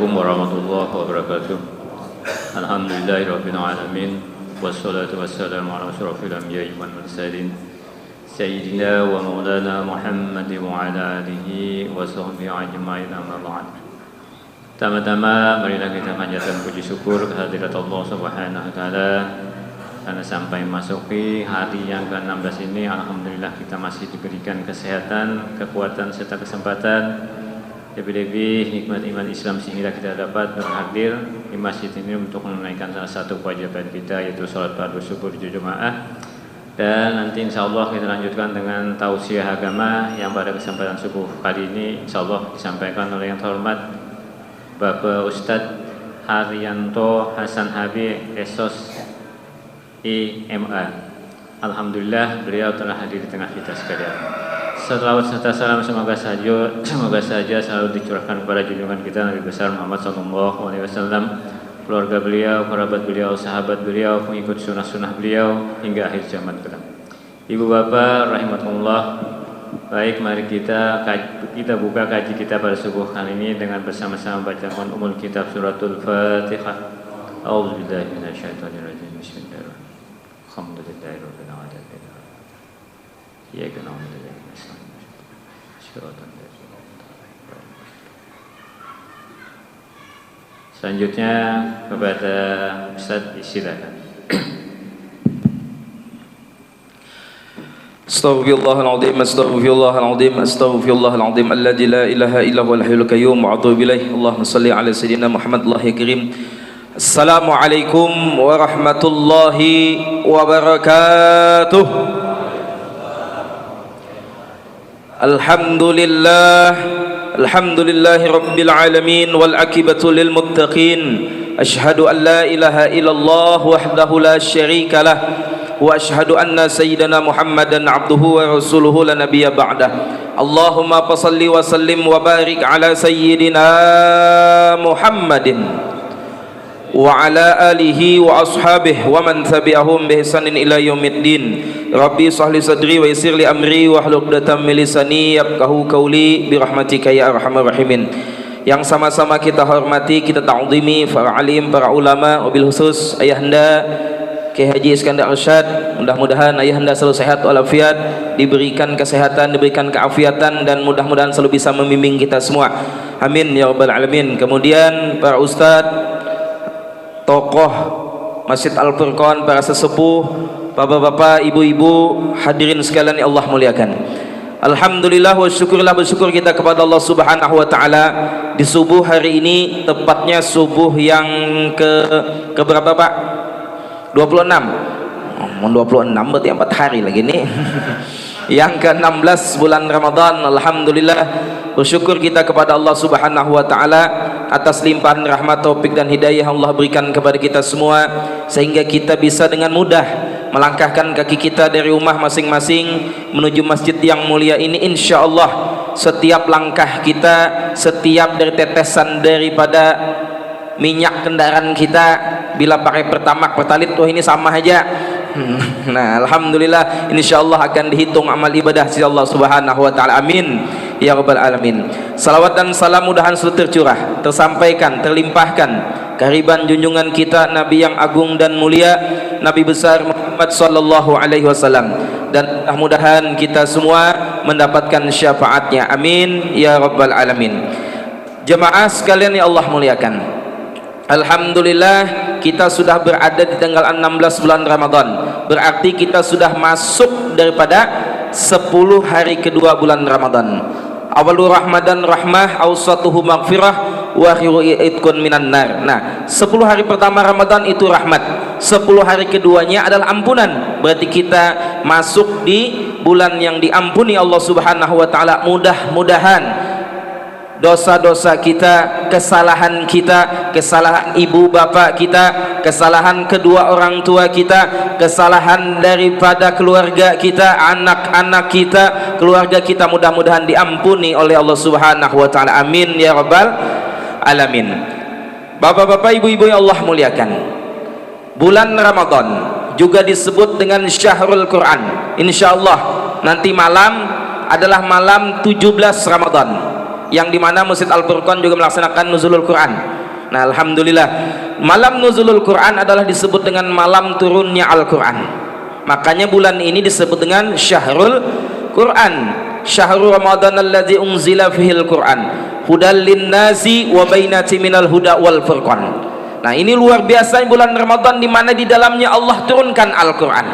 Assalamualaikum warahmatullahi wabarakatuh. Alhamdulillahirabbil alamin wassalatu wassalamu ala asyrofil anbiya'i wal mursalin sayyidina wa maulana Muhammadin wa ala alihi wa sahbihi ajma'in, amma ba'd. Pertama-tama marilah kita panjatkan puji syukur kehadirat Allah Subhanahu wa taala karena sampai masuki hari yang ke-16 ini alhamdulillah kita masih diberikan kesehatan, kekuatan serta kesempatan, lebih-lebih nikmat iman Islam sehingga kita dapat berhadir di masjid ini untuk menunaikan salah satu kewajiban kita, yaitu sholat fardu subuh berjamaah. Dan nanti insya Allah kita lanjutkan dengan tausiah agama yang pada kesempatan subuh kali ini insya Allah disampaikan oleh yang terhormat Bapak Ustadz Haryanto Hasan Habib SOS IMA. Alhamdulillah beliau telah hadir di tengah kita sekalian. Salawat serta salam semoga saja selalu dicurahkan kepada junjungan kita Nabi besar Muhammad SAW, keluarga beliau, kerabat beliau, sahabat beliau, pengikut sunnah-sunnah beliau hingga akhir zaman kelak. Ibu bapak rahimakumullah, baik mari kita buka kaji kita pada subuh kali ini dengan bersama-sama bacakan umul kitab suratul Fatihah. A'udzubillahi minasyaitonirrajim. Bismillahirrahmanirrahim. Alhamdulillahirabbil alamin. Iyyaka na'budu wa iyyaka nasta'in. Selanjutnya kepada Ustaz, silakan. Astaghfirullahaladzim, astaghfirullahaladzim, astaghfirullahaladzim, alladzi la ilaha illa huwal hayyul qayyum wa atubu ilaih. Allahumma shalli ala sayyidina Muhammad Allahil karim. Assalamualaikum warahmatullahi wabarakatuh. Alhamdulillah, alhamdulillahi rabbil alamin wal akibatu lil muttaqin. Ashhadu an la ilaha illallah wahdahu la syarika lah wa ashhadu anna sayyidana Muhammadan abduhu wa rasuluhu la nabiyya ba'dah. Allahumma salli wa sallim wa barik ala sayyidina Muhammadin wa ala alihi wa ashabihi wa man tabi'ahum bi ihsanin ila yaumiddin. Rabbi shrah li sadri wa yassir li amri wa hlul 'uqdatam min lisani yafqahu qawli bi rahmatika ya arhamar rahimin. Yang sama-sama kita hormati, kita ta'zimi para alim, para ulama, wabil khusus ayahanda Kiai Haji Iskandar Arsyad. Mudah-mudahan ayahanda selalu sehat walafiat, diberikan kesehatan, diberikan keafiatan, dan mudah-mudahan selalu bisa membimbing kita semua. Amin ya rabbal alamin. Kemudian para ustadz, tokoh Masjid Al-Furqan, para sesepuh, bapak-bapak, ibu-ibu, hadirin sekalian yang Allah muliakan. Alhamdulillah wa syukurlah, bersyukur kita kepada Allah Subhanahu wa taala di subuh hari ini, tepatnya subuh yang ke berapa Pak? 26. Oh, 26 berarti 4 hari lagi nih. Yang ke-16 bulan Ramadan. Alhamdulillah bersyukur kita kepada Allah Subhanahu wa taala atas limpahan rahmat, taufik dan hidayah Allah berikan kepada kita semua, sehingga kita bisa dengan mudah melangkahkan kaki kita dari rumah masing-masing menuju masjid yang mulia ini. Insyaallah setiap langkah kita, setiap dari tetesan daripada minyak kendaraan kita, bila pakai pertamax, pertalit, tuh ini sama aja. Nah, alhamdulillah insyaallah akan dihitung amal ibadah si Allah Subhanahu wa taala. Amin ya rabbal alamin. Salawat dan salam mudahan selalu tercurah, tersampaikan, terlimpahkan kehadiran junjungan kita Nabi yang agung dan mulia, Nabi besar Muhammad sallallahu alaihi wasallam, dan mudah-mudahan kita semua mendapatkan syafaatnya. Amin ya rabbal alamin. Jemaah sekalian yang Allah muliakan, alhamdulillah kita sudah berada di tanggal 16 bulan Ramadan. Berarti kita sudah masuk daripada 10 hari kedua bulan Ramadan. Awalul Ramadan rahmah, awsatuhu maghfirah, wa akhiru itqun minan nar. Nah, 10 hari pertama Ramadan itu rahmat, 10 hari keduanya adalah ampunan. Berarti kita masuk di bulan yang diampuni Allah Subhanahu wa taala. Mudah-mudahan dosa-dosa kita, kesalahan kita, kesalahan ibu bapak kita, kesalahan kedua orang tua kita, kesalahan daripada keluarga kita, anak-anak kita, keluarga kita, mudah-mudahan diampuni oleh Allah Subhanahu wa taala. Amin ya rabbal alamin. Bapak-bapak, ibu-ibu yang Allah muliakan, bulan Ramadan juga disebut dengan Syahrul Quran. Insyaallah nanti malam adalah malam 17 Ramadan. yang dimana Masjid Al-Furqan juga melaksanakan nuzulul Quran. Nah, alhamdulillah, malam nuzulul Quran adalah disebut dengan malam turunnya Al-Quran. Makanya bulan ini disebut dengan Syahrul Quran, Syahrul Ramadan alladzi unzila fihil Quran hudal linnasi wa bainati minal huda wal furqan. Nah, ini luar biasa bulan Ramadan di mana di dalamnya Allah turunkan Al-Quran.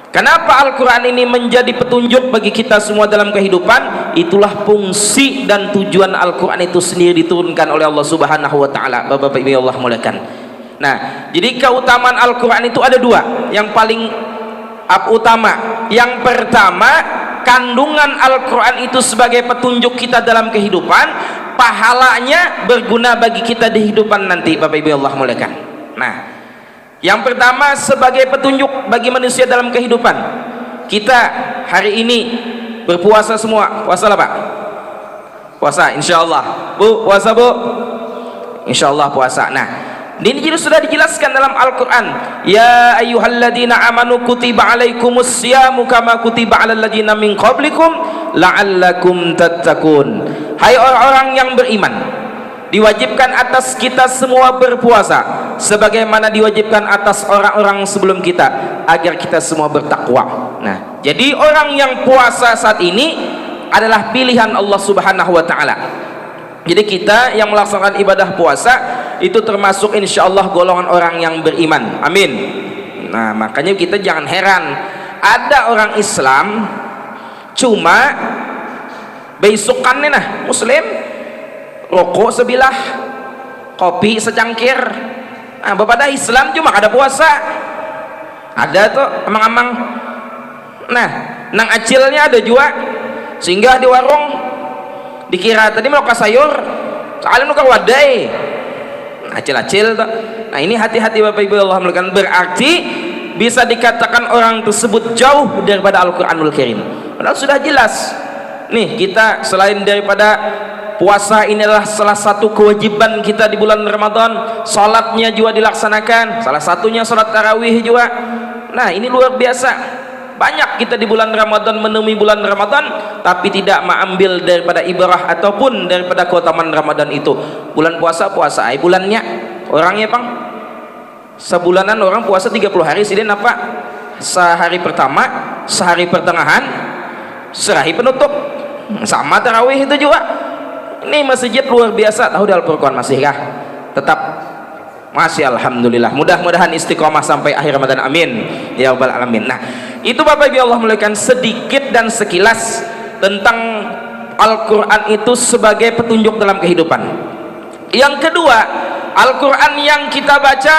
Kenapa Al-Quran ini menjadi petunjuk bagi kita semua dalam kehidupan? Itulah fungsi dan tujuan Al-Quran itu sendiri diturunkan oleh Allah Subhanahu wa taala. Bapak-bapak Ibu Allah muliakan. Nah, jadi keutamaan Al-Quran itu ada dua yang paling utama. Yang pertama, kandungan Al-Quran itu sebagai petunjuk kita dalam kehidupan, pahalanya berguna bagi kita di kehidupan nanti, Bapak Ibu Allah muliakan. Nah, yang pertama sebagai petunjuk bagi manusia dalam kehidupan. Kita hari ini berpuasa semua. Puasa lah Pak? Puasa insyaallah. Bu, puasa Bu? Insyaallah puasa. Nah, ini juga sudah dijelaskan dalam Al-Quran. Ya ayyuhalladzina amanu kutiba alaikumus siyamu kama kutiba alal ladzina min qablikum la'allakum tattaqun. Hai orang-orang yang beriman, diwajibkan atas kita semua berpuasa sebagaimana diwajibkan atas orang-orang sebelum kita agar kita semua bertakwa. Nah, jadi orang yang puasa saat ini adalah pilihan Allah Subhanahu wa taala. Jadi kita yang melaksanakan ibadah puasa itu termasuk insyaallah golongan orang yang beriman. Amin. Nah, makanya kita jangan heran ada orang Islam cuma besokannya nah muslim rokok sebilah, kopi secangkir. Nah, bapak Islam cuma ada puasa. Ada tuh emang-emang. Nah, nang acilnya ada juga. Singgah di warung dikira tadi mau ke sayur, soalnya mau ke wadai. Acil-acil tuh. Nah, ini hati-hati Bapak Ibu Allah muliakan. Berarti bisa dikatakan orang tersebut jauh daripada Al-Quranul Karim. Padahal sudah jelas. Nih, kita selain daripada puasa ini adalah salah satu kewajiban kita di bulan Ramadan, salatnya juga dilaksanakan, salah satunya salat tarawih juga. Nah, ini luar biasa. Banyak kita di bulan Ramadan menemui bulan Ramadan tapi tidak mengambil daripada ibrah ataupun daripada keutamaan Ramadan itu. Bulan puasa bulannya orangnya Bang sebulanan orang puasa 30 hari sidin apa? Sehari pertama, sehari pertengahan, sehari penutup. Sama tarawih itu juga. Ini masjid luar biasa. Tahu di Al-Furqan masih kah? Tetap masih, alhamdulillah. Mudah-mudahan istiqomah sampai akhir Ramadan. Amin ya rabbal alamin. Nah, itu Bapak Ibu Allah muliakan sedikit dan sekilas tentang Al-Quran itu sebagai petunjuk dalam kehidupan. Yang kedua, Al-Quran yang kita baca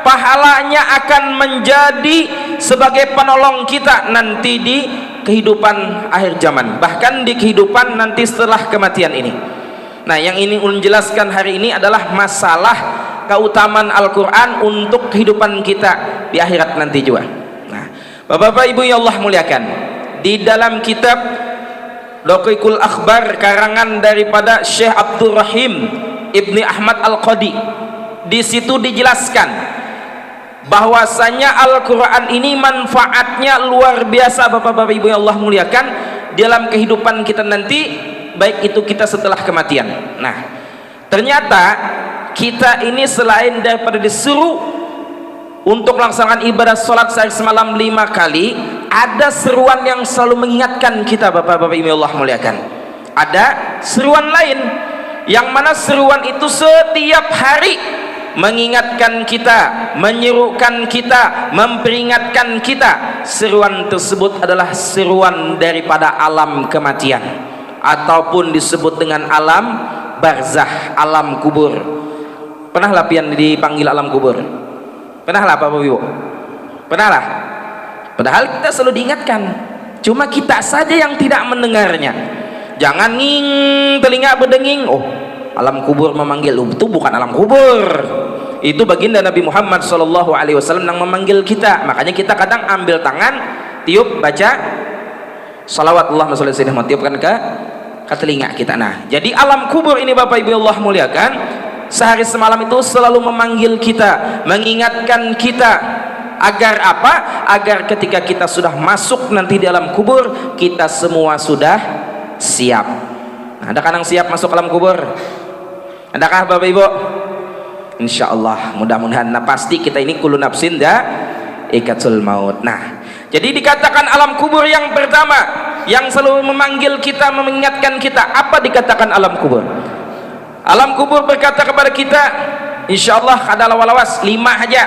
pahalanya akan menjadi sebagai penolong kita nanti di kehidupan akhir zaman, bahkan di kehidupan nanti setelah kematian ini. Nah, yang ini ulun jelaskan hari ini adalah masalah keutamaan Al-Quran untuk kehidupan kita di akhirat nanti juga. Nah, Bapak-bapak Ibu yang Allah muliakan, di dalam kitab Daqiqul Akhbar karangan daripada Syekh Abdul Rahim Ibni Ahmad Al-Qadi, di situ dijelaskan bahwasanya Al-Quran ini manfaatnya luar biasa Bapak-bapak Ibu yang Allah muliakan dalam kehidupan kita nanti, baik itu kita setelah kematian. Nah, ternyata kita ini selain daripada disuruh untuk melaksanakan ibadah sholat sehari semalam 5 kali, ada seruan yang selalu mengingatkan kita Bapak-bapak Ibu Allah muliakan. Ada seruan lain yang mana seruan itu setiap hari mengingatkan kita, menyerukan kita, memperingatkan kita. Seruan tersebut adalah seruan daripada alam kematian ataupun disebut dengan alam barzah, alam kubur. Pernahlah pian dipanggil alam kubur? Pernahlah Bapak Ibu? Pernahlah? Padahal kita selalu diingatkan, cuma kita saja yang tidak mendengarnya. Jangan telinga berdenging, oh alam kubur memanggil. Itu bukan alam kubur, itu baginda Nabi Muhammad SAW yang memanggil kita. Makanya kita kadang ambil tangan, tiup, baca salawat Allahumma sholli alaihi wasallam, tiupkan ke telinga kita. Nah, jadi alam kubur ini Bapak Ibu Allah muliakan, sehari semalam itu selalu memanggil kita, mengingatkan kita agar apa? Agar ketika kita sudah masuk nanti di alam kubur, kita semua sudah siap. Nah, adakah yang siap masuk alam kubur? Adakah Bapak Ibu? Insyaallah, mudah-mudahan. Nah, pasti kita ini kullu nafsin ikatul maut. Nah, jadi dikatakan alam kubur yang pertama yang selalu memanggil kita, mengingatkan kita. Apa dikatakan alam kubur? Alam kubur berkata kepada kita, insyaallah kada lawas 5 aja.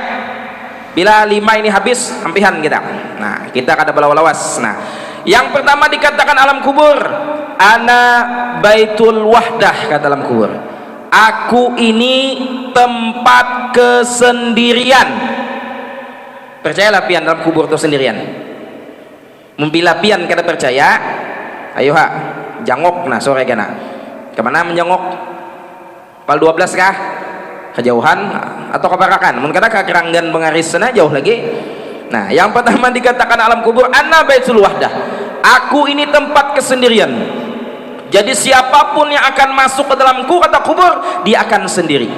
Bila 5 ini habis, ampihan kita. Nah, kita kada lawas. Nah, yang pertama dikatakan alam kubur, ana baitul wahdah, kata alam kubur. Aku ini tempat kesendirian. Percayalah pian dalam kubur itu sendirian. Membila pian kada percaya, ayo ha, jangok nah sore kena. Kemana menjangok? Pal 12 kah? Kejauhan atau kebarakan? Mun kada ka Keranggan Bengaris sana jauh lagi. Nah, yang pertama dikatakan alam kubur, ana baitul wahdah. Aku ini tempat kesendirian. Jadi siapapun yang akan masuk ke dalam kata kubur, dia akan sendiri.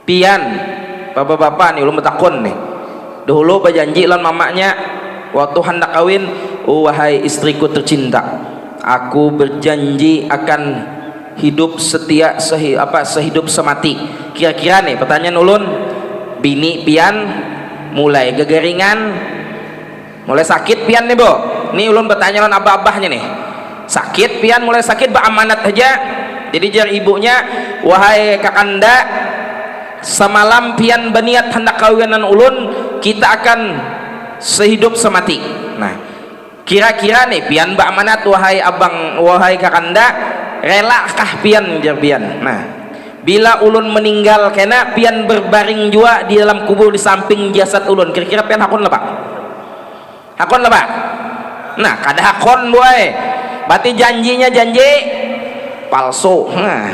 Pian, bapak-bapak nih ulun betakon nih. Dahulu berjanji lawan mamanya waktu hendak kawin, oh wahai istriku tercinta, aku berjanji akan hidup setia sehidup semati. Kira-kira nih pertanyaan ulun, bini pian mulai gegeringan, mulai sakit pian nih, Bo. Nih ulun bertanya lawan abah-abahnya nih. Sakit pian mulai sakit beramanat aja. Jadi jar ibunya, wahai kakanda, semalam pian berniat hendak kawinan ulun, kita akan sehidup semati. Nah, kira-kira nih pian beramanat, wahai abang, wahai kakanda, relakah pian jar pian. Nah, bila ulun meninggal kena pian berbaring jua di dalam kubur di samping jasad ulun, kira-kira pian hakun lah Pak? Hakun lah Pak? Nah, kada hakun boy. Berarti janjinya janji palsu. Nah,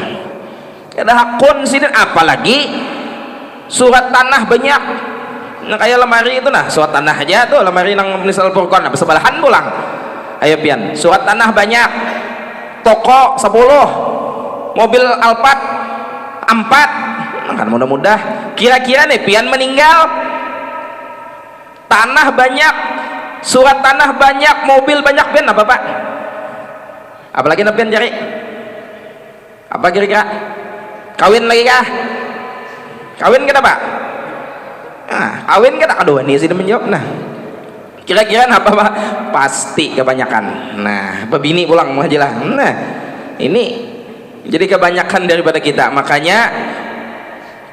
kada hakun sini, apalagi surat tanah banyak. Nah, kayak lemari itu nah, surat tanah aja tuh, lemari nang misal Al-Furqan nah, sebelahan pulang. Ayo pian, surat tanah banyak. Toko 10, mobil Alphard 4. Nah, kan mudah-mudah. Kira-kira nih pian meninggal, tanah banyak, surat tanah banyak, mobil banyak pian apa Pak? Apalagi napian cari? Apa kira-kira? Kawin lagi kah? Kawin kita Pak? Nah, kawin kita kedua nih sih menjawab. Nah, kira-kira apa Pak? Pasti kebanyakan. Nah, pebini pulang mau aja lah. Nah, ini jadi kebanyakan daripada kita. Makanya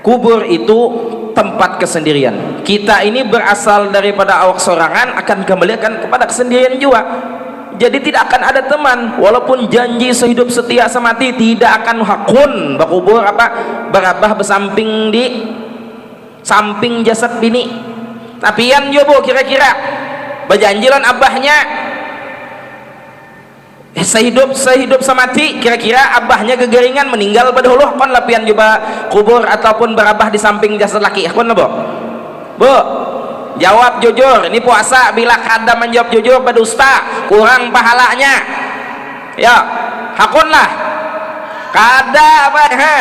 kubur itu tempat kesendirian. Kita ini berasal daripada awak sorangan, akan kembalikan kepada kesendirian juga. Jadi tidak akan ada teman, walaupun janji sehidup setia semati, tidak akan hakun bakubur apa berabah bersamping di samping jasad bini. Tapi yang jobo kira-kira berjanjilan abahnya sehidup semati, kira-kira abahnya gegeringan meninggal berdahulu, kon lapian coba kubur ataupun berabah di samping jasad laki, kon lah Bu, jawab jujur. Ini puasa, bila kada menjawab jujur berdusta, kurang pahalanya. Ya, hakun lah. Kada apa ha.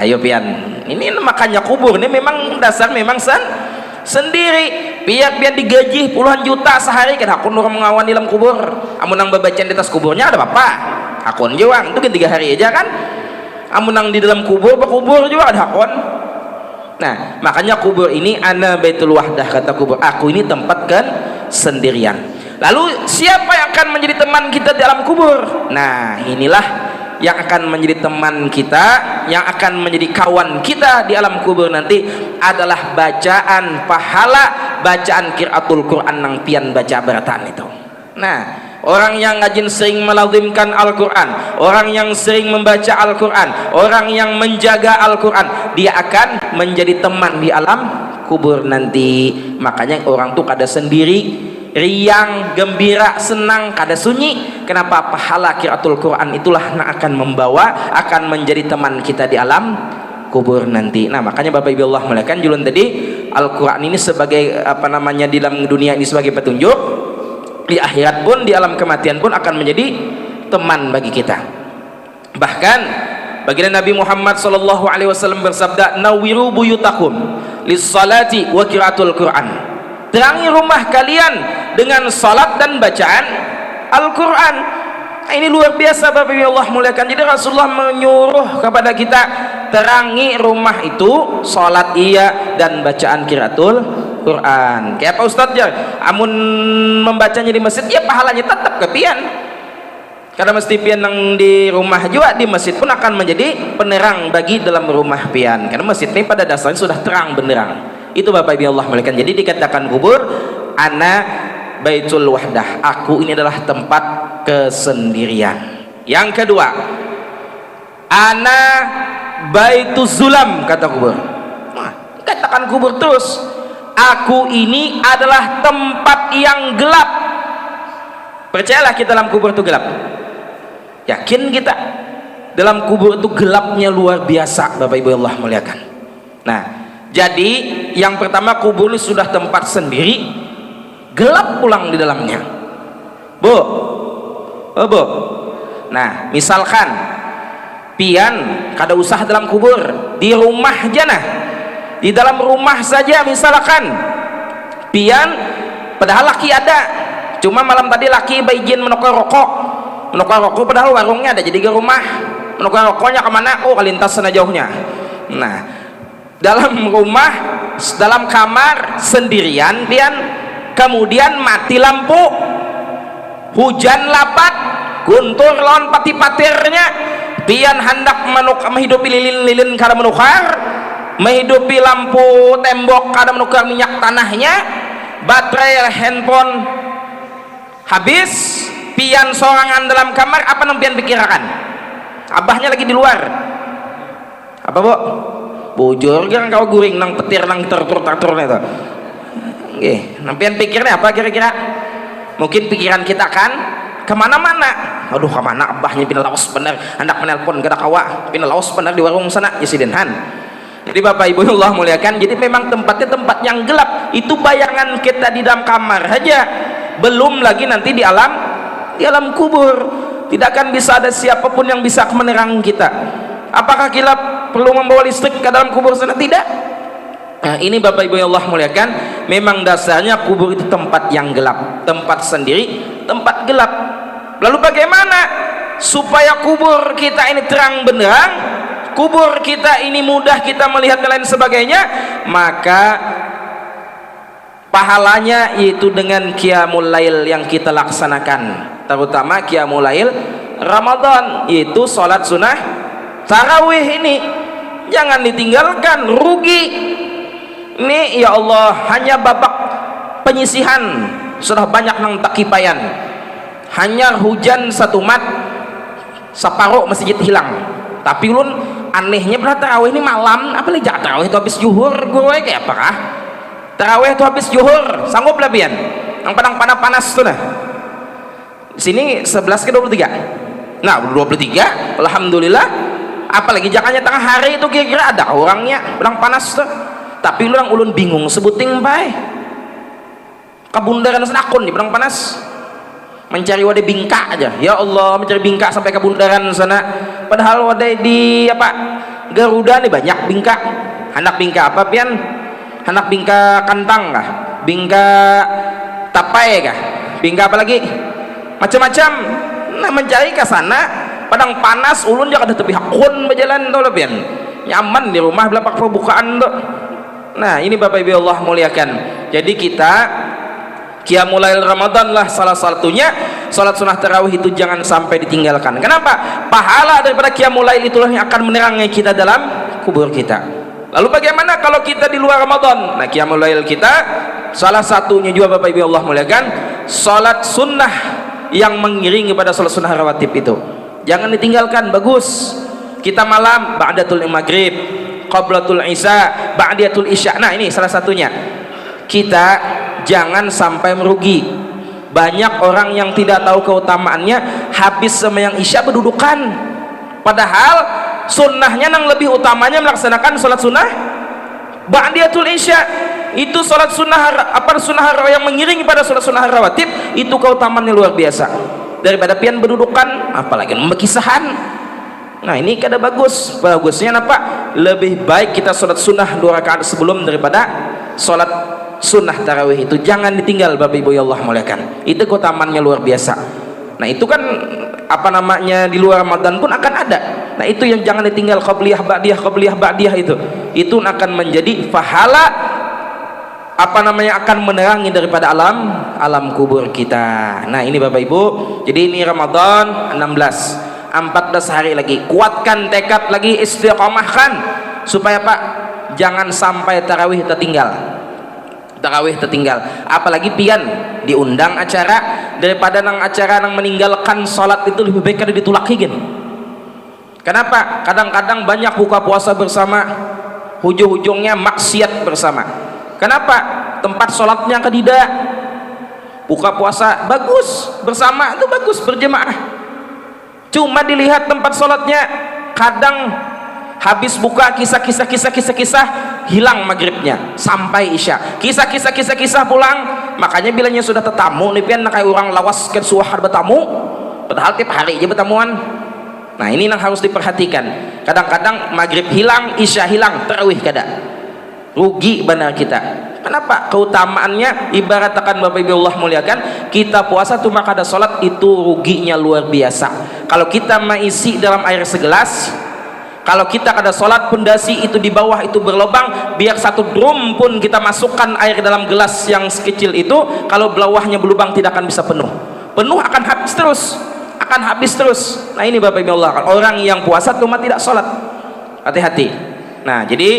Ayo pian. Ini makanya kubur ini memang dasar memang sendiri. Biar digaji puluhan juta sehari kan hakun orang mengawan di dalam kubur. Amun nang babacaan di atas kuburnya ada apa? Hakun juang. Itu kan 3 hari aja kan. Amun nang di dalam kubur berkubur juga ada hakun. Nah, makanya kubur ini ana baitul wahdah, kata kubur, aku ini tempat kan sendirian. Lalu siapa yang akan menjadi teman kita dalam kubur? Nah, inilah yang akan menjadi teman kita, yang akan menjadi kawan kita di alam kubur nanti adalah bacaan pahala, bacaan qiraatul Quran nang pian baca berataan itu. Nah, orang yang rajin sering melazimkan Al-Quran, orang yang sering membaca Al-Quran, orang yang menjaga Al-Quran, dia akan menjadi teman di alam kubur nanti. Makanya orang tuh kada sendiri, riang, gembira, senang, kada sunyi. Kenapa? Pahala qiraatul Quran itulah yang akan membawa, akan menjadi teman kita di alam kubur nanti. Nah, makanya Bapak Ibu Allah muliakan, julun tadi Al-Quran ini sebagai apa namanya di dalam dunia ini sebagai petunjuk, di akhirat pun, di alam kematian pun akan menjadi teman bagi kita. Bahkan baginda Nabi Muhammad SAW bersabda, nawiru buyutakum lis-salati wa qiraatul Quran. Terangi rumah kalian dengan salat dan bacaan Al-Quran. Ini luar biasa Bapak Ibu Allah muliakan. Jadi Rasulullah menyuruh kepada kita terangi rumah itu, sholat iya, dan bacaan qiraatul Quran. Kayak apa Ustadz ya? Amun membacanya di masjid ya pahalanya tetap kepian. Karena mesti pian yang di rumah juga di masjid pun akan menjadi penerang bagi dalam rumah pian. Karena masjid ini pada dasarnya sudah terang benderang. Itu Bapak Ibu Allah muliakan. Jadi dikatakan kubur ana baitul wahdah, aku ini adalah tempat kesendirian. Yang kedua, ana baituz zulam, kata kubur. Nah, katakan kubur terus, aku ini adalah tempat yang gelap. Percayalah kita dalam kubur itu gelap. Yakin kita dalam kubur itu gelapnya luar biasa Bapak Ibu Allah muliakan. Nah, jadi yang pertama kubur ini sudah tempat sendiri, gelap pulang di dalamnya. Bu, bu. Nah, misalkan pian kada usah dalam kubur, di rumah aja nah, di dalam rumah saja misalkan pian, padahal laki ada, cuma malam tadi laki izin menukar rokok, padahal warungnya ada, jadi ke rumah menukar rokoknya kemana? Oh, kelintas sana jauhnya. Nah, dalam rumah, dalam kamar sendirian pian, kemudian mati lampu, hujan lapat, guntur lawan pati-patirnya, pian hendak menghidupi lilin-lilin kada menukar, menghidupi lampu tembok kada menukar minyak tanahnya, baterai handphone habis, pian sorangan dalam kamar, apa yang pian pikirkan? Abahnya lagi di luar. Apa bu? Bujur kan kau guring nang petir nang tertur-terturnya itu. Oke, nampian pikirnya apa kira-kira? Mungkin pikiran kita kan kemana-mana. Aduh, kemana abahnya pina laos bener, hendak menelpon kada kawa, pina laos bener di warung sana ya sidenhan. Jadi Bapak Ibu Allah muliakan, jadi memang tempatnya tempat yang gelap. Itu bayangan kita di dalam kamar aja, belum lagi nanti di alam kubur. Tidak akan bisa ada siapapun yang bisa menerangi kita. Apakah kita perlu membawa listrik ke dalam kubur sana? Tidak. Nah, ini Bapak Ibu Allah muliakan, memang dasarnya kubur itu tempat yang gelap, tempat sendiri, tempat gelap. Lalu bagaimana supaya kubur kita ini terang benderang, kubur kita ini mudah kita melihat dan lain sebagainya? Maka pahalanya yaitu dengan qiyamul lail yang kita laksanakan, terutama qiyamul lail Ramadan, yaitu sholat sunnah tarawih. Ini jangan ditinggalkan, rugi. Ini ya Allah, hanya babak penyisihan sudah banyak nang takipayan, hanya hujan satu mat separuh masjid hilang. Tapi ulun anehnya pernah tarawih ini malam, apalagi jangan tarawih itu habis zuhur, gue kayak apakah tarawih itu habis zuhur, sanggup lah pian yang padang panas tuh nah. Sini 11 ke 23, nah 23 alhamdulillah. Apalagi jangannya tengah hari itu kira-kira ada orangnya padang panas tuh. Tapi ulun bingung sebuting bae kabundaran akun di padang panas, mencari wadah bingka aja. Ya Allah, mencari bingka sampai kabundaran sana, padahal wadah di apa Garuda nih banyak bingka. Anak bingka apa pian? Anak bingka kantang kah? Bingka tapai kah? Bingka apa lagi? Macam-macam. Nah, mencari ke sana padang panas, ulun jangan ada tepi hakun berjalan tuh pian. Nyaman di rumah belapak perbukaan tuh. Nah, ini Bapak Ibu Allah muliakan. Jadi kita qiyamul lail Ramadan lah salah satunya, salat sunnah tarawih itu jangan sampai ditinggalkan. Kenapa? Pahala daripada qiyamul lail itulah yang akan menerangi kita dalam kubur kita. Lalu bagaimana kalau kita di luar Ramadan? Nah, qiyamul lail kita salah satunya juga Bapak Ibu Allah muliakan, salat sunnah yang mengiringi pada salat sunnah rawatib itu. Jangan ditinggalkan, bagus. Kita malam ba'datul maghrib, qablatul isya, ba'diyatul isya. Nah, ini salah satunya. Kita jangan sampai merugi. Banyak orang yang tidak tahu keutamaannya, habis sembahyang isya berdudukan. Padahal sunnahnya yang lebih utamanya melaksanakan sholat sunnah ba'diyatul isya. Itu sholat sunnah sunnah yang mengiringi pada sholat sunnah rawatib, itu keutamaannya luar biasa. Daripada pian berdudukan, apalagi membekisahan. Nah, ini kada bagus. Bagusnya apa? Lebih baik kita sholat sunnah 2 rakaat sebelum daripada sholat sunnah tarawih itu. Jangan ditinggal Bapak Ibu ya Allah muliakan. Itu keutamaannya luar biasa. Nah itu kan apa namanya di luar Ramadan pun akan ada. Nah itu yang jangan ditinggal, qabliyah ba'diyah itu akan menjadi pahala apa namanya, akan menerangi daripada alam kubur kita. Nah ini Bapak Ibu, jadi ini Ramadan 16, 14 hari lagi, kuatkan tekad lagi, istiqomahkan supaya Pak jangan sampai tarawih tertinggal. Apalagi pian diundang acara, daripada nang acara nang meninggalkan sholat itu lebih baik kada ditulak higin. Kenapa? Kadang-kadang banyak buka puasa bersama, ujung-ujungnya maksiat bersama. Kenapa? Tempat sholatnya kedida. Buka puasa bagus bersama, itu bagus berjemaah, cuma dilihat tempat sholatnya, kadang habis buka kisah hilang maghribnya sampai isya, kisah pulang. Makanya bilangnya sudah tetamu nih pian kayak orang lawas ke suahar bertamu, padahal tiap hari aja bertamuan. Nah ini yang harus diperhatikan. Kadang-kadang maghrib hilang, isya hilang, tarawih kada, rugi benar kita. Kenapa? Keutamaannya ibaratkan Bapak Ibu Allah muliakan, kita puasa cuma kada sholat itu ruginya luar biasa. Kalau kita mengisi dalam air segelas, kalau kita kada sholat pondasi itu di bawah itu berlubang, biar satu drum pun kita masukkan air dalam gelas yang sekecil itu, kalau belawahnya berlubang tidak akan bisa penuh akan habis terus. Nah ini Bapak Ibu Allah, orang yang puasa cuma tidak sholat, hati-hati. Nah jadi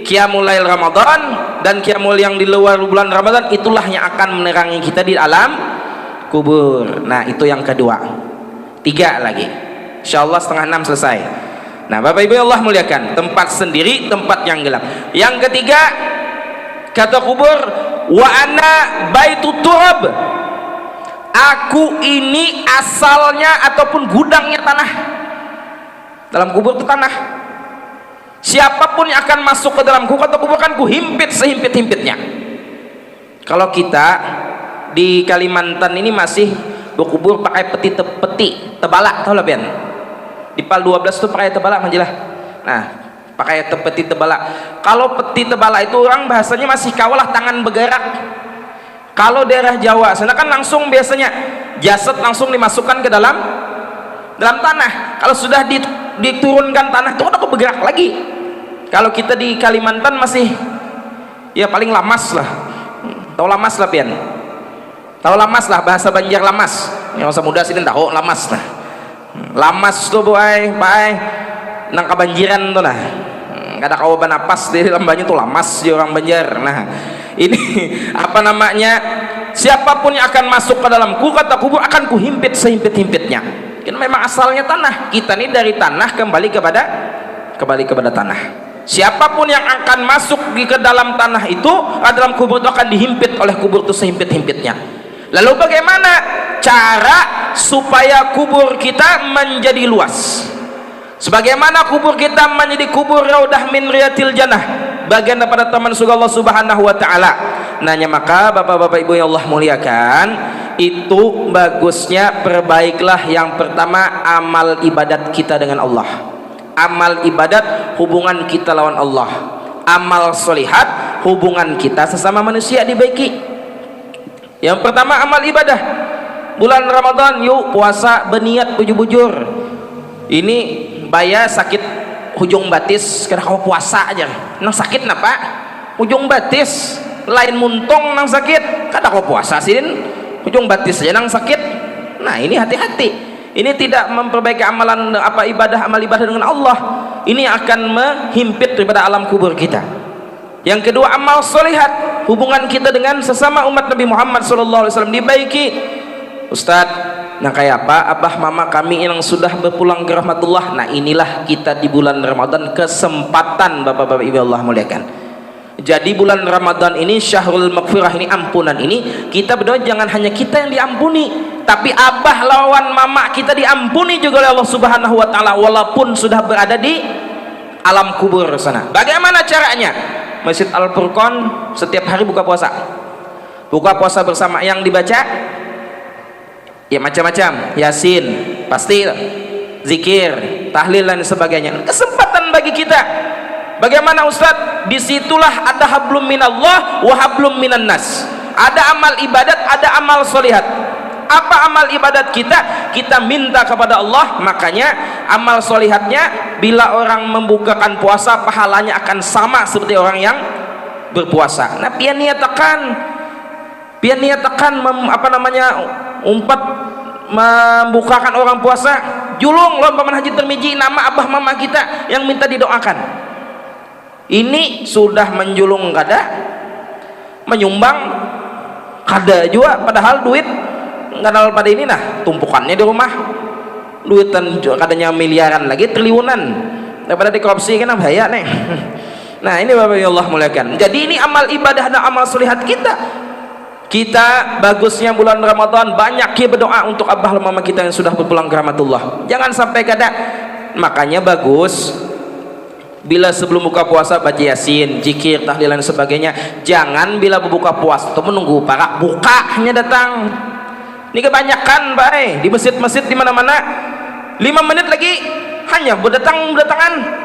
qiyamul lail Ramadan dan qiyamul yang di luar bulan Ramadan itulah yang akan menerangi kita di alam kubur. Nah itu yang kedua. 3 lagi, insyaallah 5:30 selesai. Nah Bapak Ibu Allah muliakan, tempat sendiri, tempat yang gelap. Yang ketiga, kata kubur, wa ana baitu turab, aku ini asalnya ataupun gudangnya tanah. Dalam kubur itu tanah. Siapapun yang akan masuk ke dalam kubur akan kuhimpit sehimpit-himpitnya. Kalau kita di Kalimantan ini masih berkubur pakai peti tebalak, tahu lah pian? Di Pal 12 itu pakai tebalak manjilah. Nah, pakai peti tebalak. Kalau peti tebalak itu orang bahasanya masih kawalah tangan bergerak. Kalau daerah Jawa sana kan langsung biasanya jasad langsung dimasukkan ke dalam tanah. Kalau sudah diturunkan tanah itu udah bergerak lagi. Kalau kita di Kalimantan masih ya paling lamas lah. Tahu lamas lah pian? Tahu lamas lah, bahasa Banjar lamas. Yang masa muda sini tahu lamas lah. Lamas tuh boy, nang kebanjiran tuh nah. Kada kau bernapas di dalam banyu tuh lamas di orang Banjar. Nah, ini apa namanya? Siapapun yang akan masuk ke dalam kata kubur akan kuhimpit sehimpit-himpitnya. Ini memang asalnya tanah. Kita ini dari tanah kembali kepada tanah. Siapapun yang akan masuk ke dalam tanah itu, dalam kubur itu akan dihimpit oleh kubur itu sehimpit-himpitnya. Lalu bagaimana cara supaya kubur kita menjadi luas? Sebagaimana kubur kita menjadi kubur raudah min riyatil jannah, bagian daripada taman surga Allah Subhanahu wa taala. Nanya maka Bapak-bapak Ibu yang Allah muliakan, itu bagusnya perbaiklah yang pertama amal ibadat kita dengan Allah. Amal ibadat hubungan kita lawan Allah. Amal solihat hubungan kita sesama manusia dibaiki. Yang pertama amal ibadah. Bulan Ramadan yuk puasa berniat bujur-bujur. Ini bayar sakit hujung batis karena kau puasa aja. Nang sakit napa? Hujung batis. Lain muntung nang sakit. Kada kau puasa sin hujung batis aja nang sakit. Nah ini hati-hati. Ini tidak memperbaiki amalan amal ibadah dengan Allah. Ini akan menghimpit daripada alam kubur kita. Yang kedua amal solihat, hubungan kita dengan sesama umat Nabi Muhammad SAW dibaiki. Ustadz, nah kayak apa? Abah mama kami yang sudah berpulang ke rahmatullah. Nah inilah kita di bulan Ramadan kesempatan Bapak-bapak Ibu Allah muliakan. Jadi bulan Ramadan ini syahrul maghfirah ini, ampunan ini, kita berdoa jangan hanya kita yang diampuni, tapi abah lawan mama kita diampuni juga oleh Allah Subhanahu wa taala walaupun sudah berada di alam kubur sana. Bagaimana caranya? Masjid Al-Furqan setiap hari buka puasa. Buka puasa bersama, yang dibaca ya macam-macam, Yasin, pasti zikir, tahlil dan sebagainya. Kesempatan bagi kita. Bagaimana Ustadz? Disitulah ada hablum minallah wa hablum minan nas. Ada amal ibadat, ada amal solihat. Apa amal ibadat kita? Kita minta kepada Allah. Makanya amal solihatnya, bila orang membukakan puasa, pahalanya akan sama seperti orang yang berpuasa. Nah, pian niatakan umpat membukakan orang puasa, julung lomba haji termiji nama abah mama kita yang minta didoakan. Ini sudah menjulung kada, menyumbang kada juga, padahal duit nganal pada ini nah tumpukannya di rumah, duitan kadanya miliaran lagi, triliunan, daripada dikorupsi kan bahaya nih. Nah, ini Bapak Allah muliakan. Jadi ini amal ibadah dan amal solihat kita. Kita bagusnya bulan Ramadan banyak kita berdoa untuk abah mama kita yang sudah berpulang ke rahmatullah. Jangan sampai kada. Makanya bagus bila sebelum buka puasa baca yasin, zikir, tahlil dan sebagainya. Jangan bila berbuka puasa itu menunggu para bukanya datang. Ini kebanyakan baik di masjid-masjid di mana-mana 5 menit lagi hanya berdatangan.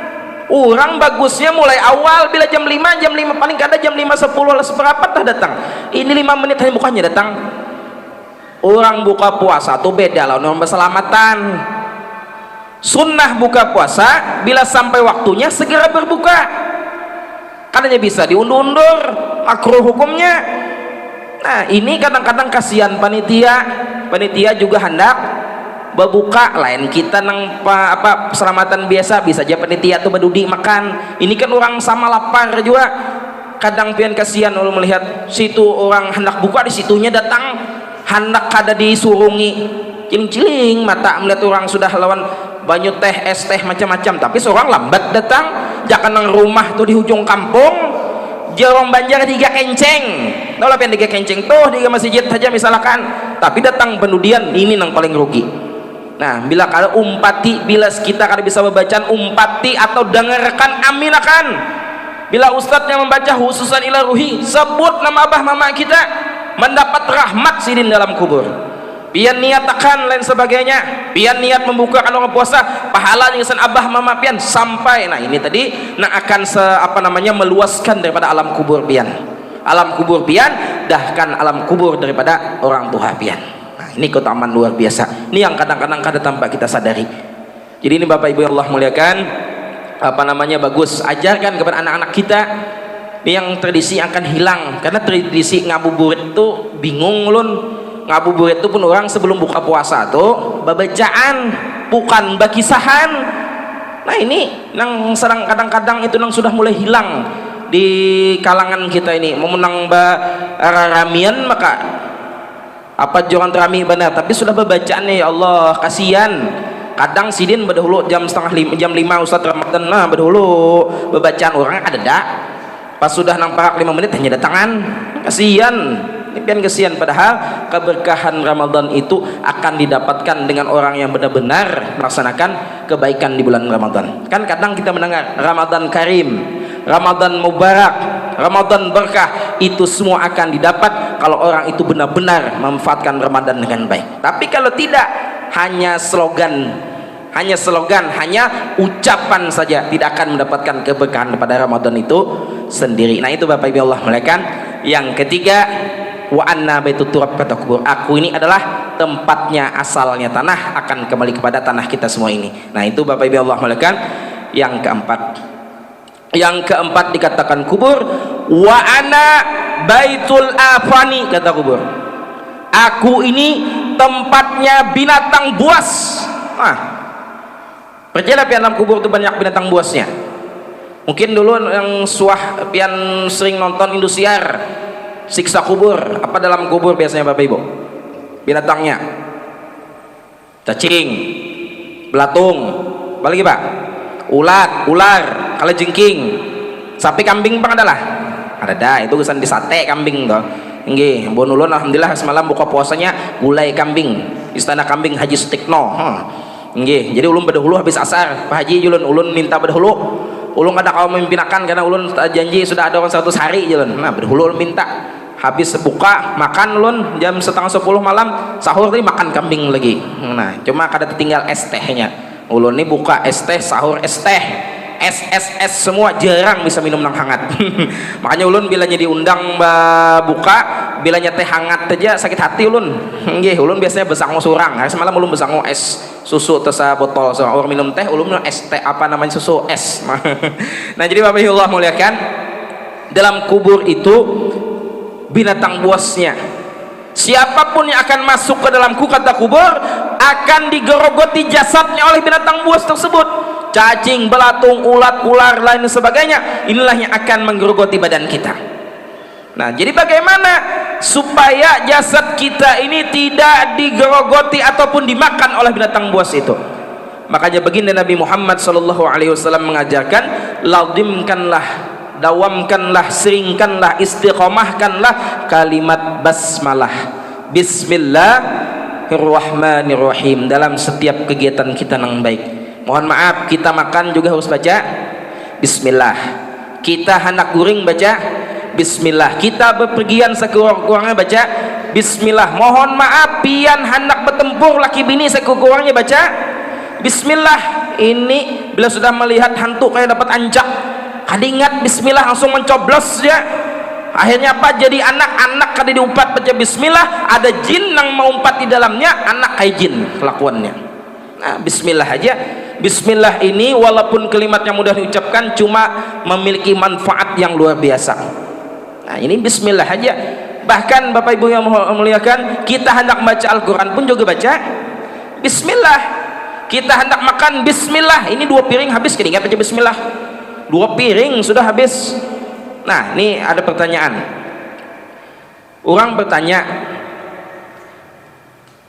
Orang bagusnya mulai awal bila jam 5 paling kada jam 5.10 atau seperempat dah datang. Ini 5 menit hanya bukannya datang. Orang buka puasa tuh beda lah orang berselamatan. Sunnah buka puasa bila sampai waktunya segera berbuka. Katanya bisa diundur-undur, makruh hukumnya. Nah, ini kadang-kadang kasihan panitia juga hendak berbuka, lain kita nang keselamatan biasa bisa aja panitia tuh berdudi makan. Ini kan orang sama lapar juga, kadang pian kasihan kalau melihat situ orang hendak buka di situnya datang hendak kada disurungi, ciling-ciling mata melihat orang sudah lawan banyu teh, es teh macam-macam, tapi seorang lambat datang. Jangan nang rumah tuh di ujung kampung Jarong Banjar 3 kenceng, tahu lah pian 3 kenceng tuh di masjid saja misalkan, tapi datang pendudian, ini nang paling rugi. Nah, bila kada umpati, bila kita kada bisa membacaan umpati atau dengarkan, aminakan. Bila ustadznya membaca khususan ila ruhi, sebut nama abah mama kita, mendapat rahmat sidin dalam kubur. Pian niatakan lain sebagainya, pian niat membukakan orang puasa, pahala yang abah mama pian sampai. Nah, ini tadi akan meluaskan daripada alam kubur pian. Alam kubur pian dahkan alam kubur daripada orang tua pian. Ini keutamaan luar biasa. Ini yang kadang-kadang kada tanpa kita sadari. Jadi ini Bapak Ibu Allah muliakan, bagus ajarkan kepada anak-anak kita. Ini yang tradisi akan hilang, karena tradisi ngabuburit itu bingung lun. Ngabuburit itu pun orang sebelum buka puasa tuh babacaan, bukan bakisahan. Nah, ini nang sedang kadang-kadang itu nang sudah mulai hilang di kalangan kita ini. Mau menang ramian maka apa jangan terami benar, tapi sudah berbacaannya. Ya Allah, kasihan kadang sidin berdahulu jam 4:30 jam 5 Ustaz Ramadan, nah berdahulu berbacaan orang ada dak pas sudah nampak 5 menit hanya datangan, kasihan. Ini pian kasihan, padahal keberkahan Ramadan itu akan didapatkan dengan orang yang benar-benar melaksanakan kebaikan di bulan Ramadan. Kan kadang kita mendengar Ramadan Karim, Ramadan Mubarak, Ramadan berkah, itu semua akan didapat kalau orang itu benar-benar memanfaatkan Ramadan dengan baik. Tapi kalau tidak, hanya slogan, hanya ucapan saja, tidak akan mendapatkan keberkahan pada Ramadan itu sendiri. Nah, itu Bapak Ibu Allah muliakan. Yang ketiga, wa anna baitut turab, kata kubur, aku ini adalah tempatnya asalnya tanah, akan kembali kepada tanah kita semua ini. Nah, itu Bapak Ibu Allah muliakan. Yang keempat dikatakan kubur, wa ana baitul afani, kata kubur, aku ini tempatnya binatang buas. Nah, percayalah pian dalam kubur itu banyak binatang buasnya. Mungkin dulu yang pian sering nonton Indosiar siksa kubur, apa dalam kubur biasanya Bapak Ibu binatangnya? Cacing, belatung, apa lagi Pak? Ular, kalajengking, sapi, kambing Bang adalah ada dah, itu kesan di sate kambing toh. Nggih, mbon ulun alhamdulillah semalam buka puasanya gulai kambing, istana kambing Haji Sutikno. Nggih, jadi ulun berdahulu habis asar, Pak Haji ulun minta berdahulu. Ulun kada kau memimpinakan karena ulun janji sudah ada orang 100 hari ulun. Nah, berdahulu ulun minta. Habis buka makan ulun jam 9:30 malam, sahur tadi makan kambing lagi. Nah, cuma kada tertinggal es tehnya. Ulun ini buka es teh, sahur es teh, es semua, jarang bisa minum nang hangat. Makanya ulun bila jadi undang buka bilanya teh hangat aja sakit hati ulun. Nggih, ulun biasanya besango surang. Hari semalam ulun besango es susu tesa botol, orang minum teh ulun minum es teh apa namanya susu es. Nah, jadi Bapak Ibu Allah muliakan, dalam kubur itu binatang buasnya. Siapapun yang akan masuk ke dalam kata kubur akan digerogoti jasadnya oleh binatang buas tersebut. Cacing, belatung, ulat, ular, lain sebagainya. Inilah yang akan menggerogoti badan kita. Nah, jadi bagaimana supaya jasad kita ini tidak digerogoti ataupun dimakan oleh binatang buas itu? Makanya baginda Nabi Muhammad SAW mengajarkan, lazimkanlah, dawamkanlah, seringkanlah, istiqomahkanlah kalimat basmalah, Bismillahirrahmanirrahim dalam setiap kegiatan kita yang baik. Mohon maaf, kita makan juga harus baca Bismillah. Kita hendak guring baca Bismillah. Kita bepergian sekurang-kurangnya baca Bismillah. Mohon maaf, pian hendak bertempur laki bini sekurang-kurangnya baca Bismillah. Ini bila sudah melihat hantu kayak dapat ancak, kadingat Bismillah langsung mencoblos ya. Akhirnya apa? Jadi anak-anak kada diumpat baca Bismillah, ada jin yang mengumpat di dalamnya, anak kayak jin kelakuannya. Nah, Bismillah aja. Bismillah ini walaupun kalimat yang mudah diucapkan, cuma memiliki manfaat yang luar biasa. Nah, ini Bismillah aja. Bahkan Bapak Ibu yang memuliakan, kita hendak baca Al-Quran pun juga baca Bismillah. Kita hendak makan Bismillah. Ini 2 piring habis, kita ingat baca Bismillah. 2 piring sudah habis. Nah, ini ada pertanyaan. Orang bertanya,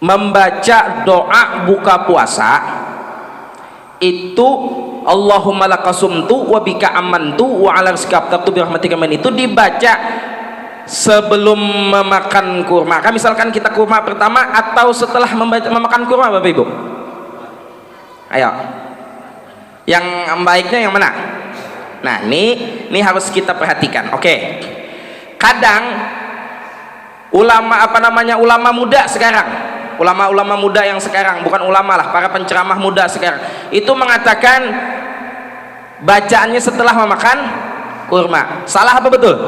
membaca doa buka puasa itu Allahumma lakasumtu wa bika amantu wa ala rizqika aftartu bi rahmatika man, itu dibaca sebelum memakan kurma. Kan misalkan kita kurma pertama atau setelah memakan kurma, Bapak Ibu? Ayo. Yang baiknya yang mana? Nah, ini harus kita perhatikan. Oke. Kadang ulama ulama muda sekarang, ulama-ulama muda yang sekarang, bukan ulama lah, para penceramah muda sekarang itu mengatakan bacaannya setelah memakan kurma. Salah apa betul?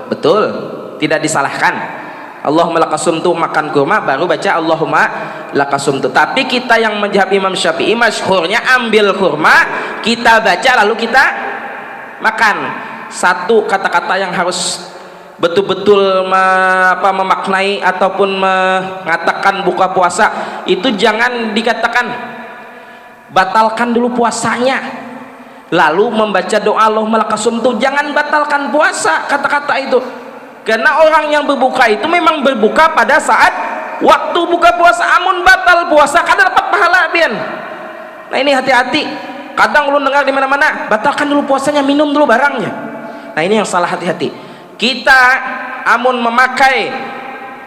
Betul, tidak disalahkan. Allahumma lakasumtu, makan kurma baru baca Allahumma lakasumtu. Tapi kita yang mazhab Imam Syafi'i masyhurnya ambil kurma, kita baca lalu kita makan. Satu kata-kata yang harus betul-betul memaknai ataupun mengatakan buka puasa itu, jangan dikatakan batalkan dulu puasanya lalu membaca doa Allahumma lakasumtu. Jangan batalkan puasa kata-kata itu, karena orang yang berbuka itu memang berbuka pada saat waktu buka puasa. Amun batal puasa kada dapat pahala bian. Nah, ini hati-hati. Kadang lu dengar di mana-mana, batalkan dulu puasanya, minum dulu barangnya. Nah, ini yang salah, hati-hati. Kita amun memakai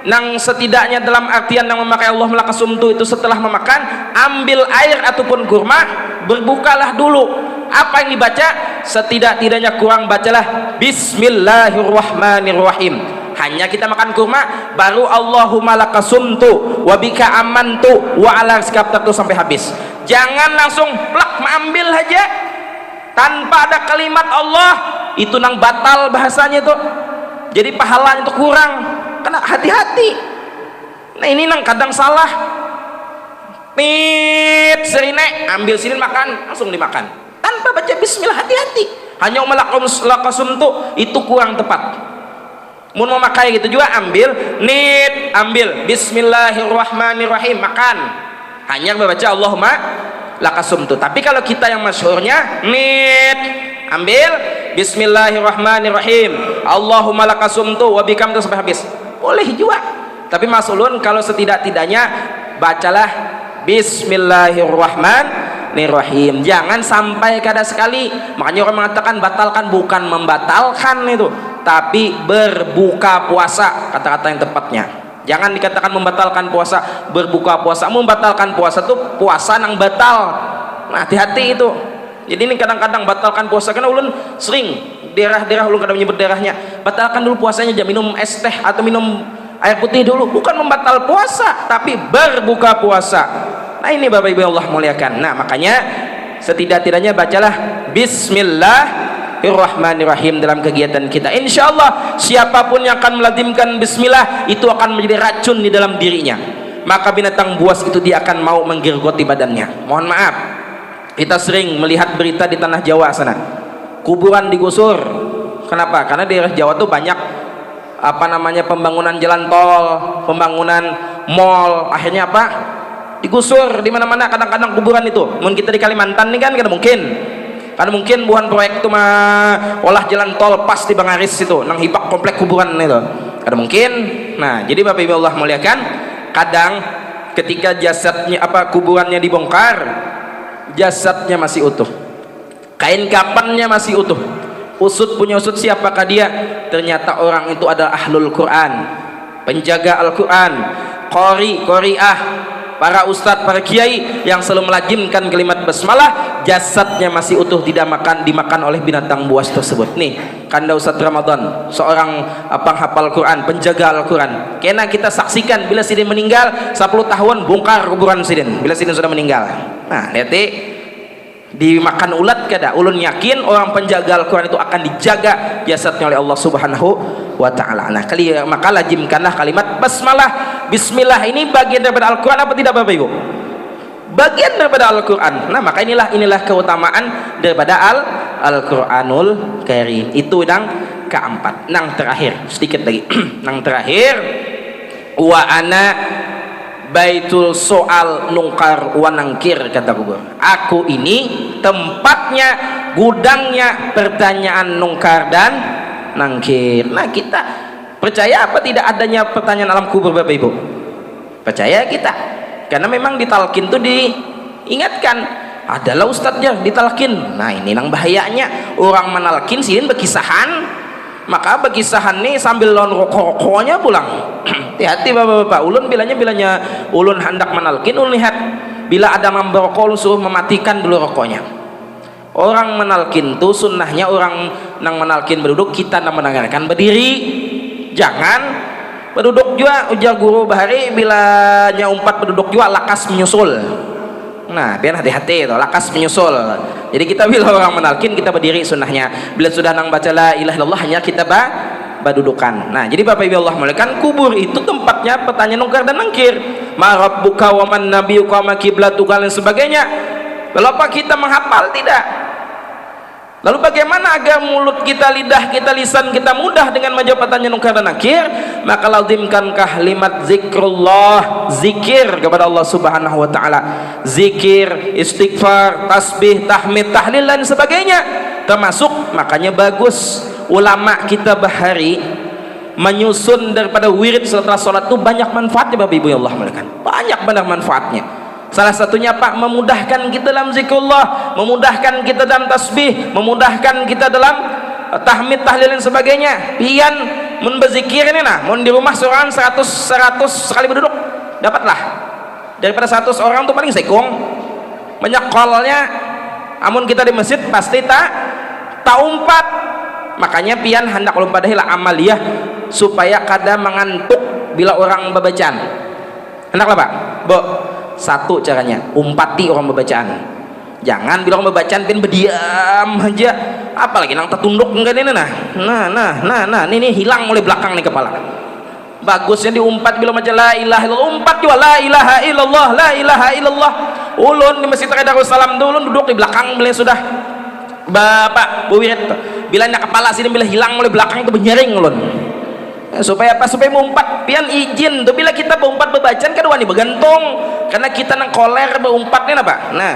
nang setidaknya dalam artian yang memakai Allah lakasumtu itu setelah memakan, ambil air ataupun kurma, berbukalah dulu. Apa yang dibaca? Setidak-tidaknya kurang bacalah Bismillahirrahmanirrahim. Hanya kita makan kurma baru Allahumma lakasumtu wa bika amantu wa ala rizqika aftartu sampai habis. Jangan langsung plak mengambil aja tanpa ada kalimat Allah, itu nang batal bahasanya itu. Jadi pahalanya itu kurang. Karena hati-hati. Nah, ini nang kadang salah. Pit serine, ambil sini makan, langsung dimakan tanpa baca bismillah. Hati-hati. Hanya lakasumtu itu kurang tepat. Mun mau makai gitu juga, ambil bismillahirrahmanirrahim, makan. Hanya membaca Allahumma lakasumtu. Tapi kalau kita yang masyhurnya ambil bismillahirrahmanirrahim, Allahumma lakasumtu wa bikam sampai habis, boleh juga. Tapi Mas Ulun kalau setidak-tidaknya bacalah bismillahirrahmanirrahim, jangan sampai kada sekali. Makanya orang mengatakan batalkan, bukan membatalkan itu, tapi berbuka puasa kata-kata yang tepatnya. Jangan dikatakan membatalkan puasa, berbuka puasa. Membatalkan puasa itu puasa nang batal. Nah, hati-hati itu. Jadi ini kadang-kadang batalkan puasa, karena ulun sering daerah-daerah ulun kadang menyebut daerahnya, batalkan dulu puasanya, jangan minum es teh atau minum air putih dulu. Bukan membatal puasa, tapi berbuka puasa. Nah, ini Bapak Ibu Allah muliakan. Nah, makanya setidak-tidaknya bacalah Bismillahirrahmanirrahim. Bismillahirrahmanirrahim dalam kegiatan kita. Insyaallah siapapun yang akan melazimkan bismillah itu akan menjadi racun di dalam dirinya, maka binatang buas itu dia akan mau menggergoti badannya. Mohon maaf, kita sering melihat berita di tanah Jawa sana, kuburan digusur. Kenapa? Karena daerah Jawa tuh banyak pembangunan jalan tol, pembangunan mall, akhirnya digusur di mana-mana. Kadang-kadang kuburan itu, mungkin kita di Kalimantan nih kan karena mungkin bukan proyek itu mah olah jalan tol pas di Bangaris itu nang hibak komplek kuburan itu karena mungkin. Nah, jadi Bapak Ibu Allah muliakan, kadang ketika jasadnya kuburannya dibongkar, jasadnya masih utuh, kain kafannya masih utuh, usut punya usut siapakah dia? Ternyata orang itu adalah ahlul Quran, penjaga Al-Quran, qari'ah, para ustadz, para kiai yang selalu melazimkan kalimat basmalah, jasadnya masih utuh, tidak dimakan oleh binatang buas tersebut. Nih kanda Ustadz Ramadan, seorang penghafal Quran, penjaga Al-Quran, kena kita saksikan bila sidin meninggal 10 tahun bongkar kuburan sidin bila sidin sudah meninggal. Nah lihat dimakan ulat kada, ulun yakin orang penjaga Al-Quran itu akan dijaga jasadnya oleh Allah Subhanahu wa ta'ala. Nah maka lazimkanlah kalimat basmalah. Bismillah ini bagian daripada Al-Quran apa tidak Bapak Ibu? Bagian daripada Al-Quran. Nah maka inilah keutamaan daripada Al-Quranul Karim. Itu yang keempat. Yang terakhir sedikit lagi yang terakhir, wa ana baitul soal nungkar wanangkir, kata kubur. Aku ini tempatnya, gudangnya pertanyaan nungkar dan nangkir. Nah kita percaya apa tidak adanya pertanyaan alam kubur Bapak Ibu? Percaya kita, karena memang ditalkin tuh diingatkan, adalah ustadznya ditalkin. Nah ini nang bahayanya orang menalkin silin berkisahan, maka berkisahan nih sambil lawan rokok-rokoknya pulang. Hati-hati bapak-bapak, ulun bilanya ulun hendak menalkin, ulun lihat bila ada merokok ulun suruh mematikan dulu rokoknya. Orang menalkin tuh sunnahnya orang nang menalkin berduduk, kita nang mendengarkan berdiri. Jangan berduduk juga, ujar guru bahari bila umpat berduduk juga lakas menyusul. Nah biar hati-hati itu lakas menyusul. Jadi kita bila orang menalkin kita berdiri sunnahnya. Bila sudah nang baca la ilaha illallah hanya kita berdudukan. Nah jadi Bapak Ibu Allah muliakan, kubur itu tempatnya pertanyaan nungkar dan nangkir. Ma rabbuka wa man nabiyuka wa ma kiblatuka dan sebagainya. Lalu apa kita menghafal? Tidak. Lalu bagaimana agar mulut kita, lidah kita, lisan kita mudah dengan menjawab pertanyaan nungkar dan nakir? Maka lazimkan kalimat zikrullah, zikir kepada Allah Subhanahu wa ta'ala, zikir, istighfar, tasbih, tahmid, tahlil dan sebagainya. Termasuk makanya bagus ulama kita bahari menyusun daripada wirid setelah sholat itu banyak manfaatnya Bapak Ibu ya Allah muliakan. Banyak manfaatnya. Salah satunya memudahkan kita dalam zikrullah, memudahkan kita dalam tasbih, memudahkan kita dalam tahmid, tahlil dan sebagainya. Pian mun berzikir ini mun di rumah seorang 100 sekali berduduk dapatlah. Daripada 100 orang tuh paling sekong. Banyak kolnya. Amun kita di masjid pasti tak umpat. Makanya pian hendak ulun padahilah amaliyah supaya kada mengantuk bila orang bebacaan. Hendaklah Pak. Bo, satu caranya umpati orang bebacaan. Jangan bilang bebacaan pin berdiam aja, apalagi nang tertunduk enggak ini nah ini hilang mulai belakang nih kepala. Bagusnya diumpat bila macam la ilaha illallah, umpat juga la ilaha illallah, la ilaha illallah. Ulun di Masjid Darussalam tuh ulun duduk di belakang bila sudah bapak buwirit, bila nak kepala sini bila hilang mulai belakang itu benyaring ulun. Supaya apa? Supaya mengumpat pian izin tuh bila kita berumpat bebacaan kan wani bergantung karena kita nang koler berumpatnya apa. Nah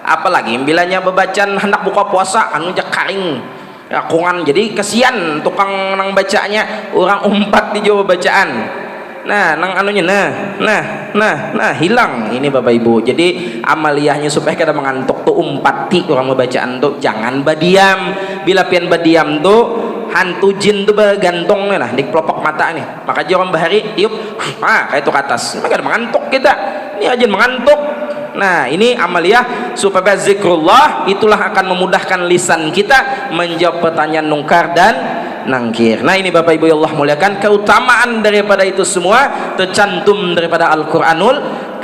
apalagi bilanya bebacaan hendak buka puasa anu jak karing rakungan, jadi kesian tukang nang bacanya orang umpat di jauh bacaan. Nah nang anunya nah hilang ini Bapak Ibu. Jadi amaliyahnya supaya kita mengantuk tuh umpati orang bacaan tuh, jangan badiam. Bila pian badiam tuh hantu jin tuh bergantung nih lah di pelopok mata nih, maka orang bahari tiup kayak itu ke atas, maka mengantuk kita ini aja mengantuk. Nah ini amaliyah supaya zikrullah itulah akan memudahkan lisan kita menjawab pertanyaan nungkar dan nangkir. Nah ini Bapak Ibu ya Allah muliakan, keutamaan daripada itu semua tercantum daripada Al-Quranul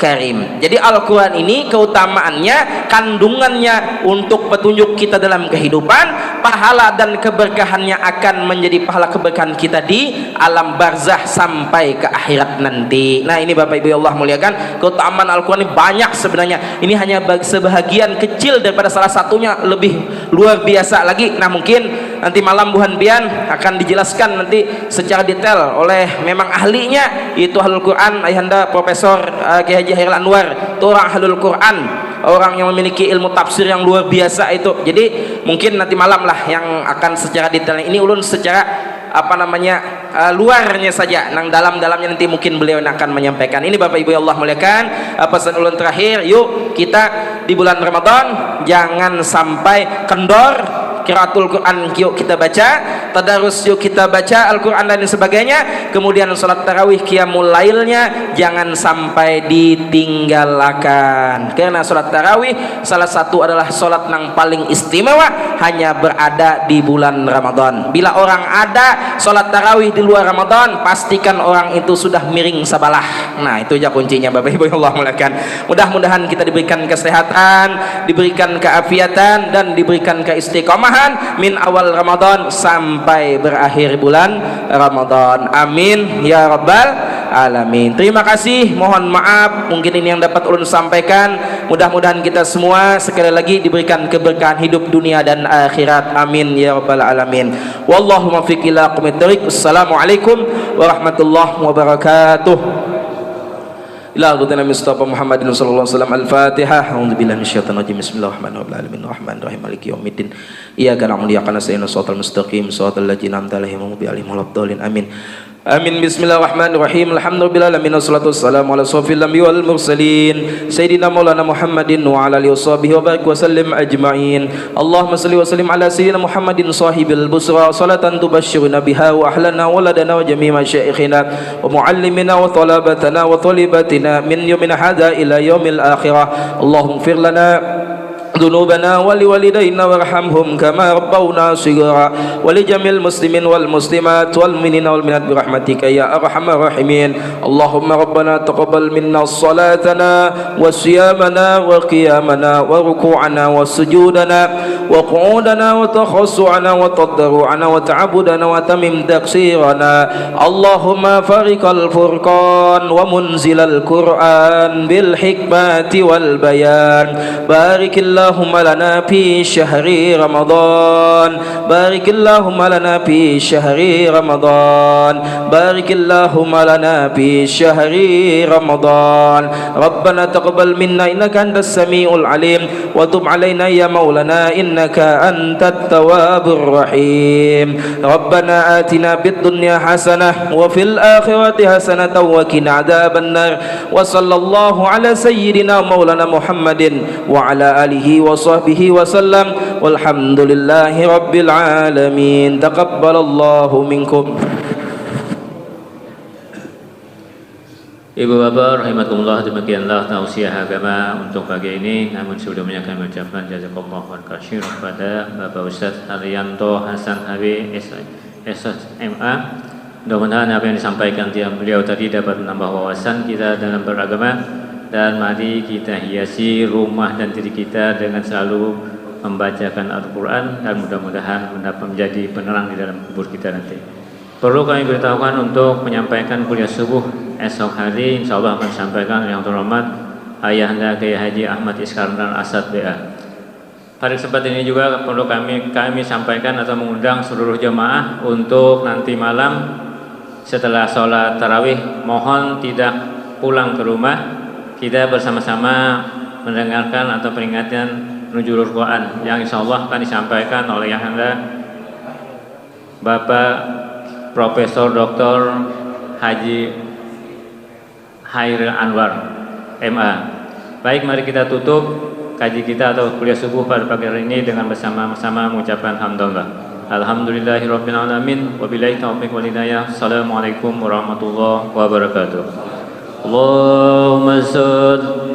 Karim. Jadi Al-Quran ini keutamaannya, kandungannya untuk petunjuk kita dalam kehidupan, pahala dan keberkahannya akan menjadi pahala keberkahan kita di alam barzah sampai ke akhirat nanti. Nah, ini Bapak Ibu Allah muliakan, keutamaan Al-Quran ini banyak sebenarnya. Ini hanya sebahagian kecil daripada salah satunya, lebih luar biasa lagi. Nah, mungkin nanti malam Bu Hanbian akan dijelaskan nanti secara detail oleh memang ahlinya, yaitu Ahlul Quran, Ayahanda Profesor Kiai Haji Hairil Anwar. Itu orang Ahlul Quran, orang yang memiliki ilmu tafsir yang luar biasa itu. Jadi mungkin nanti malam lah yang akan secara detail. Ini ulun secara luarnya saja, nang dalamnya nanti mungkin beliau yang akan menyampaikan. Ini Bapak Ibu Allah muliakan, pesan ulun terakhir, yuk kita di bulan Ramadan jangan sampai kendor. Qiraatul Quran yuk kita baca, tadarus yuk kita baca Al-Quran dan sebagainya, kemudian sholat tarawih qiyamul lailnya jangan sampai ditinggalkan, karena sholat tarawih salah satu adalah sholat yang paling istimewa, hanya berada di bulan Ramadan. Bila orang ada sholat tarawih di luar Ramadan, pastikan orang itu sudah miring sabalah. Nah, itu aja kuncinya Bapak Ibu Allah muliakan. Mudah-mudahan kita diberikan kesehatan, diberikan keafiatan, dan diberikan keistiqomahan min awal Ramadan sampai berakhir bulan Ramadan. Amin ya rabbal alamin. Terima kasih, mohon maaf mungkin ini yang dapat ulun sampaikan. Mudah-mudahan kita semua sekali lagi diberikan keberkahan hidup dunia dan akhirat. Amin ya rabbal alamin. Wallahu muwaffiq ila aqwamit thoriq. Assalamualaikum warahmatullahi wabarakatuh. Ila Rasulina Mustafa Muhammadin sallallahu alaihi wasallam. Al-Fatihah. A'udzubillahi minasyaitonir rajim. Bismillahirrahmanirrahim. Rahmanirrahim. Yaumiddin. Iyyaka na'budu wa iyyaka nasta'in. Shiratal mustaqim. Shiratal ladzina an'amta 'alaihim ghairil maghdubi 'alaihim waladdallin. Amin. Amin. Bismillahirrahmanirrahim. Alhamdulillahirabbil wassalatu wassalamu ala asyrofil anbiya'i wal mursalin sayyidina maulana Muhammadin wa ala alihi washabihi wa barik wa sallim ajma'in. Allahumma shalli wa sallim ala sayyidina Muhammadin sahibil busra salatan tubashshiruna biha wa ahlana wa ladana wa jami'a masyayikhina wa muallimina wa talabatana wa talibatina min yawmina hadha ila yaumil akhirah. Allahumma ighfir lana ذنوبنا ولوالدينا وارحمهم كما ربونا صغارا ولجميع المسلمين والمسلمات والمؤمنين والمؤمنات برحمتك يا ارحم الراحمين. اللهم ربنا تقبل منا صلاتنا وصيامنا وقيامنا وركوعنا وسجودنا وقعودنا وتخشعنا وتضرعنا وتعبدنا وتمم تقصيرنا. اللهم فارق الفرقان ومنزل القرآن بالحكمة والبيان. بارك اللهم لنا في شهر رمضان. بارك اللهم لنا في شهر رمضان. بارك اللهم لنا في شهر رمضان. ربنا تقبل منا إنك أنت السميع العليم وتب علينا يا مولانا إنك أنت التواب الرحيم. ربنا آتنا في الدنيا حسنة وفي الآخرة حسنة وقنا عذاب النار. وصلى الله على سيدنا مولانا محمد وعلى آله وصحبه وسلم والحمد لله رب العالمين. تقبل الله منكم. Ibu bapak rahimakumullah, demikianlah tausiah agama untuk pagi ini. Namun sebelumnya kami ucapkan jazakallahu khairan kepada Bapak Ustadz Haryanto Hasan Habib SHMA. Mudah-mudahan apa yang disampaikan beliau tadi dapat menambah wawasan kita dalam beragama. Dan mari kita hiasi rumah dan diri kita dengan selalu membacakan Al-Quran, dan mudah-mudahan menjadi penerang di dalam kubur kita nanti. Perlu kami beritahukan untuk menyampaikan kuliah subuh esok hari, insya Allah akan disampaikan yang terhormat Ayahanda Kiai Haji Ahmad Iskandar Asad BA. Pada kesempatan ini juga perlu kami sampaikan atau mengundang seluruh jemaah untuk nanti malam setelah sholat tarawih, mohon tidak pulang ke rumah. Kita bersama-sama mendengarkan atau peringatan nuzulul Quran yang insya Allah akan disampaikan oleh Ayahanda Bapak Profesor Dr. Haji Hairil Anwar MA. Baik, mari kita tutup kaji kita atau kuliah subuh pada pagi hari ini dengan bersama-sama mengucapkan hamdalillah. Alhamdulillahirabbil alamin wabillahi taufiq wal hidayah. Assalamualaikum warahmatullahi wabarakatuh. Allahumma shalli